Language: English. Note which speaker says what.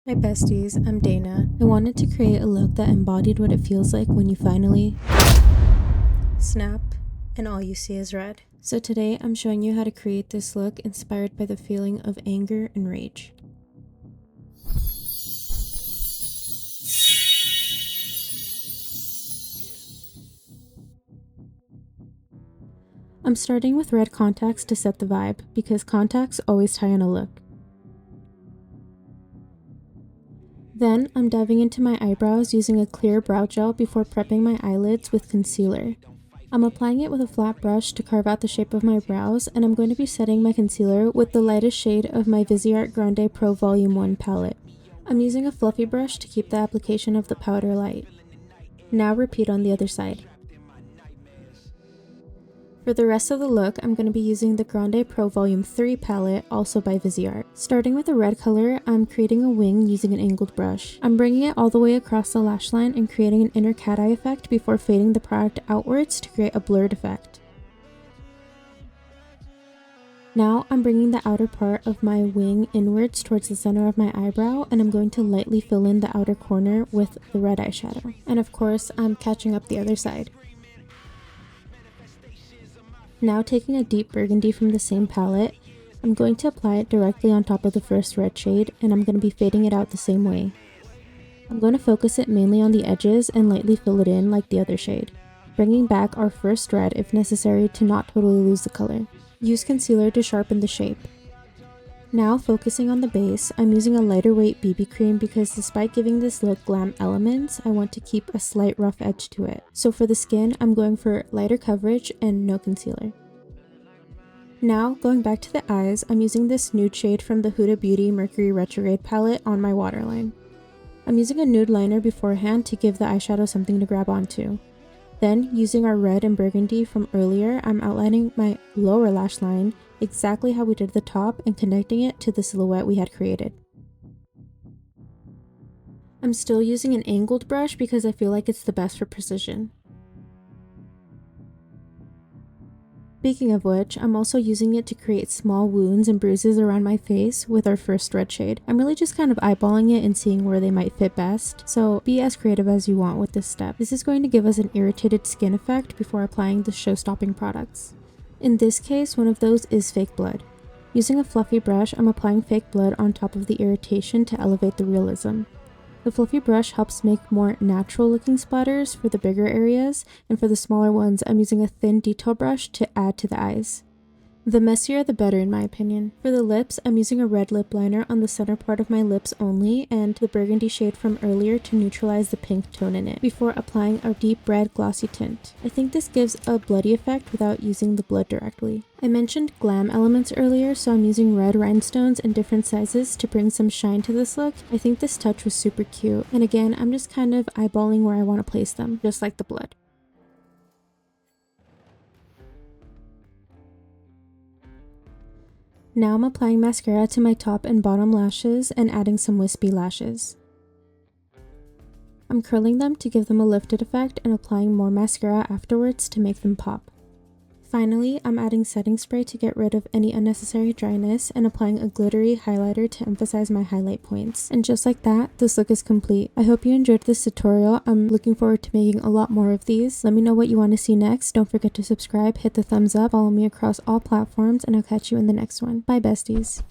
Speaker 1: Hi besties, I'm Dana. I wanted to create a look that embodied what it feels like when you finally snap and all you see is red. So today I'm showing you how to create this look inspired by the feeling of anger and rage. I'm starting with red contacts to set the vibe, because contacts always tie in a look. Then, I'm diving into my eyebrows using a clear brow gel before prepping my eyelids with concealer. I'm applying it with a flat brush to carve out the shape of my brows, and I'm going to be setting my concealer with the lightest shade of my Viseart Grande Pro Volume 1 palette. I'm using a fluffy brush to keep the application of the powder light. Now repeat on the other side. For the rest of the look, I'm going to be using the Grande Pro Volume 3 palette, also by Viseart. Starting with a red color, I'm creating a wing using an angled brush. I'm bringing it all the way across the lash line and creating an inner cat eye effect before fading the product outwards to create a blurred effect. Now I'm bringing the outer part of my wing inwards towards the center of my eyebrow, and I'm going to lightly fill in the outer corner with the red eyeshadow. And of course, I'm catching up the other side. Now taking a deep burgundy from the same palette, I'm going to apply it directly on top of the first red shade, and I'm going to be fading it out the same way. I'm going to focus it mainly on the edges and lightly fill it in like the other shade, bringing back our first red if necessary to not totally lose the color. Use concealer to sharpen the shape. Now focusing on the base, I'm using a lighter weight BB cream because despite giving this look glam elements, I want to keep a slight rough edge to it. So for the skin, I'm going for lighter coverage and no concealer. Now, going back to the eyes, I'm using this nude shade from the Huda Beauty Mercury Retrograde palette on my waterline. I'm using a nude liner beforehand to give the eyeshadow something to grab onto. Then, using our red and burgundy from earlier, I'm outlining my lower lash line exactly how we did the top and connecting it to the silhouette we had created. I'm still using an angled brush because I feel like it's the best for precision. Speaking of which, I'm also using it to create small wounds and bruises around my face with our first red shade. I'm really just kind of eyeballing it and seeing where they might fit best, so be as creative as you want with this step. This is going to give us an irritated skin effect before applying the show-stopping products. In this case, one of those is fake blood. Using a fluffy brush, I'm applying fake blood on top of the irritation to elevate the realism. The fluffy brush helps make more natural looking splatters for the bigger areas, and for the smaller ones, I'm using a thin detail brush to add to the eyes. The messier the better in my opinion. For the lips, I'm using a red lip liner on the center part of my lips only, and the burgundy shade from earlier to neutralize the pink tone in it, before applying our deep red glossy tint. I think this gives a bloody effect without using the blood directly. I mentioned glam elements earlier, so I'm using red rhinestones in different sizes to bring some shine to this look. I think this touch was super cute, and again, I'm just kind of eyeballing where I want to place them, just like the blood. Now I'm applying mascara to my top and bottom lashes and adding some wispy lashes. I'm curling them to give them a lifted effect and applying more mascara afterwards to make them pop. Finally, I'm adding setting spray to get rid of any unnecessary dryness and applying a glittery highlighter to emphasize my highlight points. And just like that, this look is complete. I hope you enjoyed this tutorial. I'm looking forward to making a lot more of these. Let me know what you want to see next. Don't forget to subscribe, hit the thumbs up, follow me across all platforms, and I'll catch you in the next one. Bye besties.